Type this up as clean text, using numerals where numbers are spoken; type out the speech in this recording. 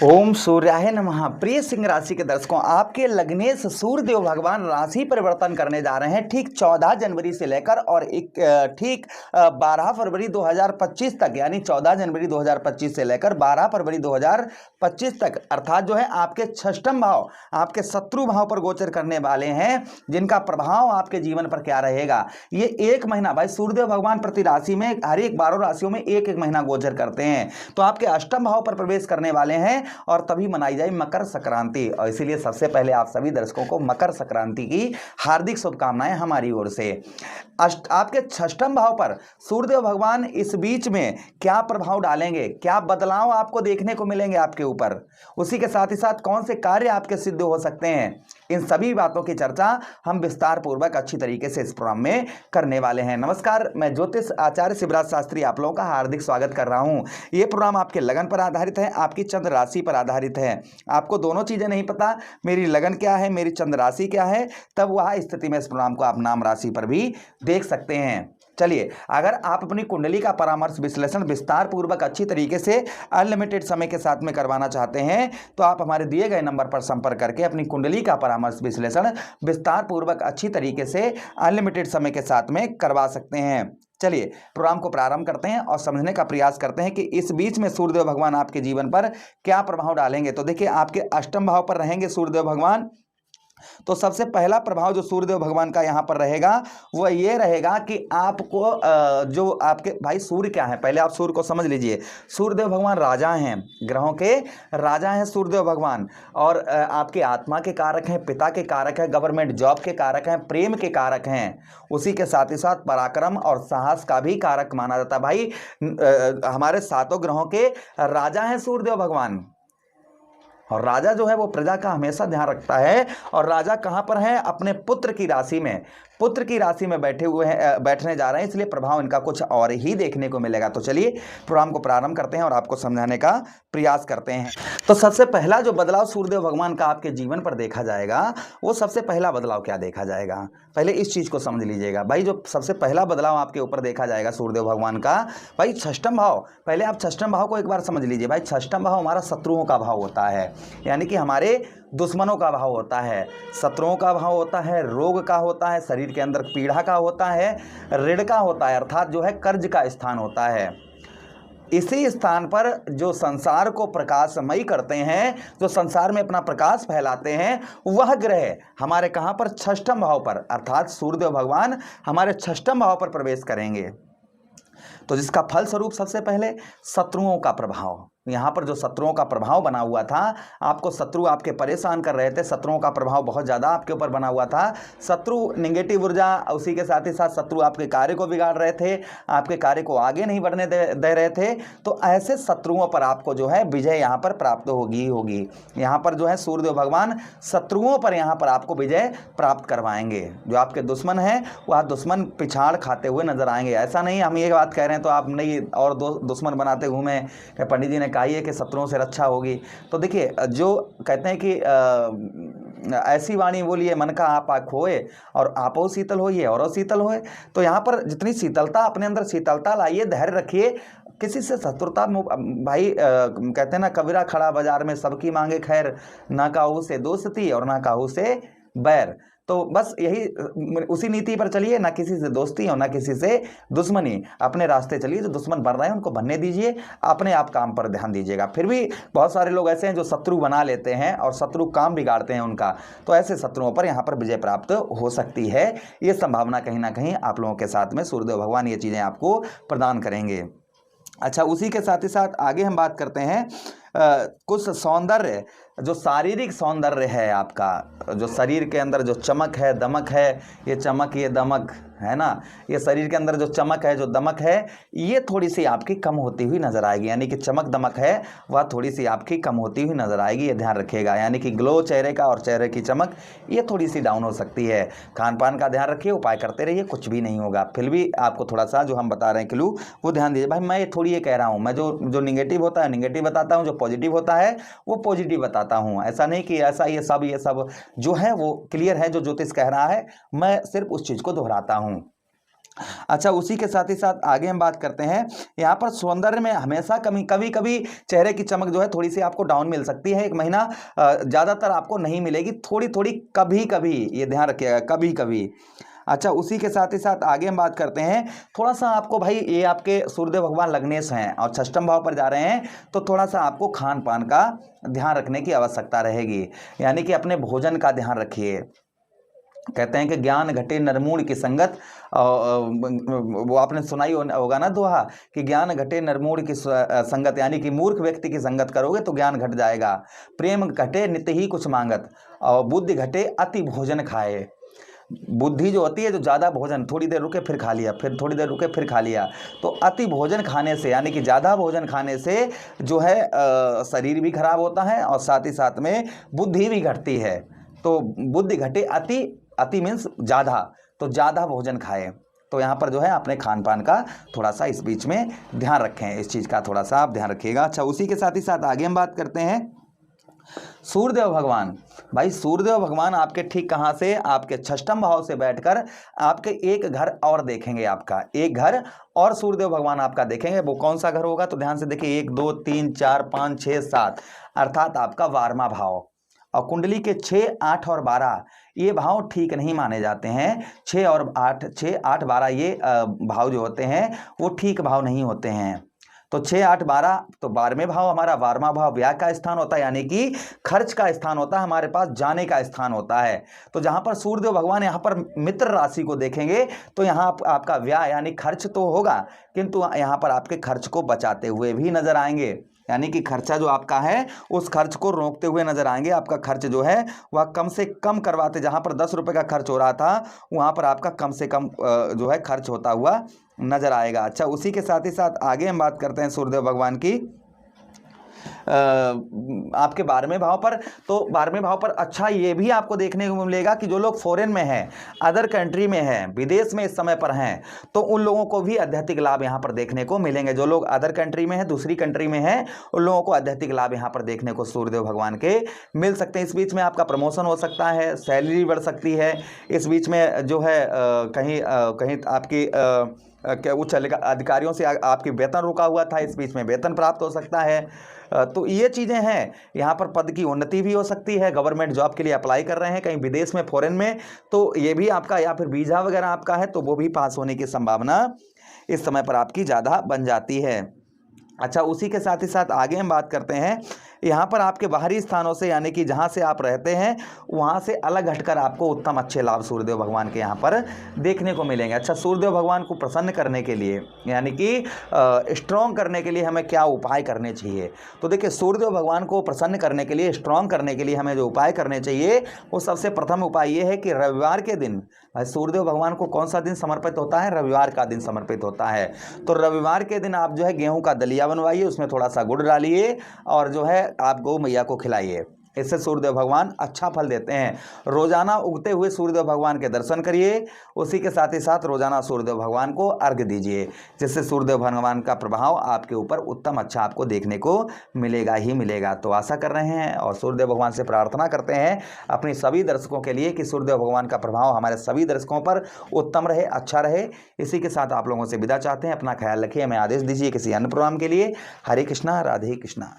ओम सूर्याय नमः। प्रिय सिंह राशि के दर्शकों, आपके लग्नेश सूर्यदेव भगवान राशि परिवर्तन करने जा रहे हैं ठीक 14 जनवरी से लेकर और ठीक 12 फरवरी 2025 तक, यानी 14 जनवरी 2025 से लेकर 12 फरवरी 2025 तक, अर्थात जो है आपके षष्ठम भाव, आपके शत्रु भाव पर गोचर करने वाले हैं, जिनका प्रभाव आपके जीवन पर क्या रहेगा। ये एक महीना भाई सूर्यदेव भगवान प्रति राशि में हर एक 12 राशियों में एक एक महीना गोचर करते हैं, तो आपके अष्टम भाव पर प्रवेश करने वाले हैं और तभी मनाई जाए मकर संक्रांति। और इसीलिए सबसे पहले आप सभी दर्शकों को मकर संक्रांति की हार्दिक शुभकामनाएं हमारी ओर से। आपके षष्ठम भाव पर सूर्यदेव भगवान इस बीच में क्या प्रभाव डालेंगे, क्या बदलाव आपको देखने को मिलेंगे आपके ऊपर, उसी के साथ ही साथ कौन से कार्य आपके सिद्ध हो सकते हैं, इन सभी बातों की चर्चा हम विस्तार पूर्वक अच्छी तरीके से इस प्रोग्राम में करने वाले हैं। नमस्कार, मैं ज्योतिष आचार्य शिवराज शास्त्री आप लोगों का हार्दिक स्वागत कर रहा हूं। यह प्रोग्राम आपके लगन पर आधारित है, आपकी चंद्र राशि पर आधारित है। आपको दोनों चीजें नहीं पता, मेरी लगन क्या है, मेरी चंद्र राशि क्या है, तब वह स्थिति में इस प्रोग्राम को आप नाम राशि पर भी देख सकते हैं। चलिए, अगर आप अपनी कुंडली का परामर्श विश्लेषण विस्तार पूर्वक अच्छी तरीके से अनलिमिटेड समय के साथ में करवाना चाहते हैं, तो आप हमारे दिए गए नंबर पर संपर्क करके अपनी कुंडली का परामर्श विश्लेषण विस्तार पूर्वक अच्छी तरीके से अनलिमिटेड समय के साथ में करवा सकते हैं। चलिए, प्रोग्राम को प्रारंभ करते हैं और समझने का प्रयास करते हैं कि इस बीच में सूर्यदेव भगवान आपके जीवन पर क्या प्रभाव डालेंगे। तो देखिए, आपके अष्टम भाव पर रहेंगे सूर्यदेव भगवान, तो सबसे पहला प्रभाव जो सूर्यदेव भगवान का यहां पर रहेगा वो ये रहेगा कि आपको जो आपके भाई सूर्य क्या है, पहले आप सूर्य को समझ लीजिए। सूर्यदेव भगवान राजा हैं, ग्रहों के राजा हैं सूर्यदेव भगवान, और आपके आत्मा के कारक हैं, पिता के कारक हैं, गवर्नमेंट जॉब के कारक हैं, प्रेम के कारक हैं, उसी के साथ ही साथ पराक्रम और साहस का भी कारक माना जाता है। भाई हमारे सातों ग्रहों के राजा हैं सूर्यदेव भगवान, और राजा जो है वो प्रजा का हमेशा ध्यान रखता है। और राजा कहां पर है? अपने पुत्र की राशि में, पुत्र की राशि में बैठे हुए हैं, बैठने जा रहे हैं, इसलिए प्रभाव इनका कुछ और ही देखने को मिलेगा। तो चलिए प्रोग्राम को प्रारंभ करते हैं और आपको समझाने का प्रयास करते हैं। तो सबसे पहला जो बदलाव सूर्यदेव भगवान का आपके जीवन पर देखा जाएगा, वो सबसे पहला बदलाव क्या देखा जाएगा, पहले इस चीज को समझ लीजिएगा। भाई जो सबसे पहला बदलाव आपके ऊपर देखा जाएगा सूर्यदेव भगवान का, भाई षष्ठम भाव, पहले आप षष्ठम भाव को एक बार समझ लीजिए। भाई षष्ठम भाव हमारा शत्रुओं का भाव होता है, यानी कि हमारे दुश्मनों का भाव होता है, शत्रुओं का भाव होता है, रोग का होता है, शरीर के अंदर पीड़ा का होता है, ऋण का होता है, अर्थात जो है कर्ज का स्थान होता है। इसी स्थान पर जो संसार को प्रकाशमयी करते हैं, जो संसार में अपना प्रकाश फैलाते हैं, वह ग्रह हमारे कहां पर? षष्ठम भाव पर, अर्थात सूर्यदेव भगवान हमारे षष्ठम भाव पर प्रवेश करेंगे। तो जिसका फल स्वरूप सबसे पहले शत्रुओं का प्रभाव, यहां पर जो शत्रुओं का प्रभाव बना हुआ था, आपको शत्रु आपके परेशान कर रहे थे, शत्रुओं का प्रभाव बहुत ज्यादा आपके ऊपर बना हुआ था। शत्रु निगेटिव ऊर्जा, उसी के साथ ही साथ शत्रु आपके कार्य को बिगाड़ रहे थे, आपके कार्य को आगे नहीं बढ़ने दे रहे थे। तो ऐसे शत्रुओं पर आपको जो है विजय यहां पर प्राप्त होगी। यहां पर जो है सूर्यदेव भगवान शत्रुओं पर यहां पर आपको विजय प्राप्त करवाएंगे। जो आपके दुश्मन है वह दुश्मन पिछाड़ खाते हुए नजर आएंगे। ऐसा नहीं हम ये बात कह रहे हैं तो आप नहीं और दुश्मन बनाते घूमे, पंडित जी ने कहा कि शत्रुओं से रक्षा होगी। तो देखिए, जो कहते हैं कि ऐसी वाणी बोलिए मन का आप खोए और आपो शीतल होइए और शीतल होए। तो यहाँ पर जितनी शीतलता, अपने अंदर शीतलता लाइए, धैर्य रखिए, किसी से शत्रुता भाई कहते हैं ना, कबीरा खड़ा बाजार में सबकी मांगे खैर, ना काहू से दोस्ती और ना काहू से बैर। तो बस यही उसी नीति पर चलिए, ना किसी से दोस्ती और ना किसी से दुश्मनी, अपने रास्ते चलिए। जो दुश्मन बन रहे हैं उनको बनने दीजिए, अपने आप काम पर ध्यान दीजिएगा। फिर भी बहुत सारे लोग ऐसे हैं जो शत्रु बना लेते हैं और शत्रु काम बिगाड़ते हैं उनका, तो ऐसे शत्रुओं पर यहाँ पर विजय प्राप्त हो सकती है। ये संभावना कहीं ना कहीं आप लोगों के साथ में सूर्यदेव भगवान ये चीजें आपको प्रदान करेंगे। अच्छा, उसी के साथ ही साथ आगे हम बात करते हैं कुछ सौंदर्य, जो शारीरिक सौंदर्य है आपका, जो शरीर के अंदर जो चमक है, दमक है, ये चमक ये दमक है ना, ये शरीर के अंदर जो चमक है, जो दमक है, ये थोड़ी सी आपकी कम होती हुई नजर आएगी। यानी कि चमक दमक है वह थोड़ी सी आपकी कम होती हुई नजर आएगी, ये ध्यान रखिएगा। यानी कि ग्लो चेहरे का और चेहरे की चमक ये थोड़ी सी डाउन हो सकती है। खान पान का ध्यान रखिए, उपाय करते रहिए, कुछ भी नहीं होगा। फिर भी आपको थोड़ा सा जो हम बता रहे हैं क्लू वो ध्यान दीजिए। भाई मैं ये थोड़ी ये कह रहा हूँ, मैं जो निगेटिव होता है निगेटिव बताता हूँ, जो पॉजिटिव होता है वो पॉजिटिव बताता हूँ। ऐसा नहीं कि ऐसा ये सब जो है वो क्लियर है, जो ज्योतिष कह रहा है, मैं सिर्फ उस चीज को दोहराता हूँ। अच्छा, उसी के साथ ही साथ आगे हम बात करते हैं, यहाँ पर सौंदर्य में हमेशा कमी कभी कभी चेहरे की चमक जो है थोड़ी सी आपको डाउन मिल सकती है, एक महीना ज़्यादातर आपको नहीं मिलेगी, थोड़ी थोड़ी कभी कभी, ये ध्यान रखिएगा, कभी कभी। अच्छा, उसी के साथ ही साथ आगे हम बात करते हैं, थोड़ा सा आपको भाई, ये आपके सूर्यदेव भगवान लग्नेश हैं और षष्ठम भाव पर जा रहे हैं, तो थोड़ा सा आपको खान पान का ध्यान रखने की आवश्यकता रहेगी, यानी कि अपने भोजन का ध्यान रखिए। कहते हैं कि ज्ञान घटे नरमूढ़ की संगत, वो आपने सुनाई होगा ना दोहा, कि ज्ञान घटे नरमूढ़ की संगत, यानी कि मूर्ख व्यक्ति की संगत करोगे तो ज्ञान घट जाएगा। प्रेम घटे नित्य ही कुछ मांगत, और बुद्धि घटे अति भोजन खाए। बुद्धि जो होती है, जो ज़्यादा भोजन, थोड़ी देर रुके फिर खा लिया, फिर थोड़ी देर रुके फिर खा लिया, तो अति भोजन खाने से, यानी कि ज़्यादा भोजन खाने से जो है शरीर भी खराब होता है और साथ ही साथ में बुद्धि भी घटती है। तो बुद्धि घटे अति, अति मीन्स ज़्यादा, तो ज़्यादा भोजन खाएं। तो यहाँ पर जो है अपने खान पान का थोड़ा सा इस बीच में ध्यान रखें, इस चीज़ का थोड़ा सा आप ध्यान रखिएगा। अच्छा, उसी के साथ ही साथ आगे हम बात करते हैं सूर्यदेव भगवान। भाई सूर्यदेव भगवान आपके ठीक कहाँ से, आपके षष्ठम भाव से बैठकर आपके एक घर और देखेंगे, आपका एक घर और सूर्यदेव भगवान आपका देखेंगे। वो कौन सा घर होगा, तो ध्यान से देखिए, 1 2 3 4 5 6 7, अर्थात आपका 12वां भाव। और कुंडली के 6 8 और 12 ये भाव ठीक नहीं माने जाते हैं। 6 और 8, 6 8 12 ये भाव जो होते हैं वो ठीक भाव नहीं होते हैं। तो 6 8 12, तो 12वें भाव हमारा 12वां भाव व्यय का स्थान होता है, यानी कि खर्च का स्थान होता है, हमारे पास जाने का स्थान होता है। तो जहां पर सूर्यदेव भगवान यहाँ पर मित्र राशि को देखेंगे तो यहाँ आपका व्यय यानी खर्च तो होगा, किंतु यहाँ पर आपके खर्च को बचाते हुए भी नजर आएंगे, यानी कि खर्चा जो आपका है उस खर्च को रोकते हुए नजर आएंगे। आपका खर्च जो है वह कम से कम करवाते, जहां पर 10 रुपए का खर्च हो रहा था वहां पर आपका कम से कम जो है खर्च होता हुआ नजर आएगा। अच्छा, उसी के साथ ही साथ आगे हम बात करते हैं सूर्यदेव भगवान की आपके 12वें भाव पर। तो 12वें भाव पर अच्छा ये भी आपको देखने को मिलेगा कि जो लोग फॉरेन में हैं, अदर कंट्री में हैं, विदेश में इस समय पर हैं, तो उन लोगों को भी आध्यात्मिक लाभ यहाँ पर देखने को मिलेंगे। जो लोग अदर कंट्री में हैं, दूसरी कंट्री में हैं, उन लोगों को आध्यात्मिक लाभ यहाँ पर देखने को सूर्यदेव भगवान के मिल सकते हैं। इस बीच में आपका प्रमोशन हो सकता है, सैलरी बढ़ सकती है, इस बीच में जो है कहीं आपकी क्या उच्च अधिकारियों से आपकी वेतन रुका हुआ था, इस बीच में वेतन प्राप्त हो सकता है। तो ये चीज़ें हैं, यहाँ पर पद की उन्नति भी हो सकती है, गवर्नमेंट जॉब के लिए अप्लाई कर रहे हैं कहीं विदेश में, फॉरेन में, तो ये भी आपका, या फिर वीज़ा वगैरह आपका है तो वो भी पास होने की संभावना इस समय पर आपकी ज़्यादा बन जाती है। अच्छा, उसी के साथ ही साथ आगे हम बात करते हैं, यहाँ पर आपके बाहरी स्थानों से, यानी कि जहाँ से आप रहते हैं वहाँ से अलग हटकर आपको उत्तम अच्छे लाभ सूर्यदेव भगवान के यहाँ पर देखने को मिलेंगे। अच्छा, सूर्यदेव भगवान को प्रसन्न करने के लिए, यानी कि स्ट्रॉन्ग करने के लिए हमें क्या उपाय करने चाहिए, तो देखिए सूर्यदेव भगवान को प्रसन्न करने के लिए, स्ट्रॉन्ग करने के लिए हमें जो उपाय करने चाहिए वो सबसे प्रथम उपाय ये है कि रविवार के दिन, सूर्यदेव भगवान को कौन सा दिन समर्पित होता है, रविवार का दिन समर्पित होता है। तो रविवार के दिन आप जो है गेहूं का दलिया बनवाइए, उसमें थोड़ा सा गुड़ डालिए और जो है आप गौ मैया को खिलाइए, इससे सूर्यदेव भगवान अच्छा फल देते हैं। रोजाना उगते हुए सूर्यदेव भगवान के दर्शन करिए, उसी के साथ ही साथ रोजाना सूर्यदेव भगवान को अर्घ्य दीजिए, जिससे सूर्यदेव भगवान का प्रभाव आपके ऊपर उत्तम अच्छा आपको देखने को मिलेगा ही मिलेगा। तो आशा कर रहे हैं और सूर्यदेव भगवान से प्रार्थना करते हैं अपनी सभी दर्शकों के लिए कि सूर्यदेव भगवान का प्रभाव हमारे सभी दर्शकों पर उत्तम रहे, अच्छा रहे। इसी के साथ आप लोगों से विदा चाहते हैं, अपना ख्याल रखिए, हमें आदेश दीजिए किसी अन्य प्रोग्राम के लिए। हरे कृष्णा, राधे कृष्णा।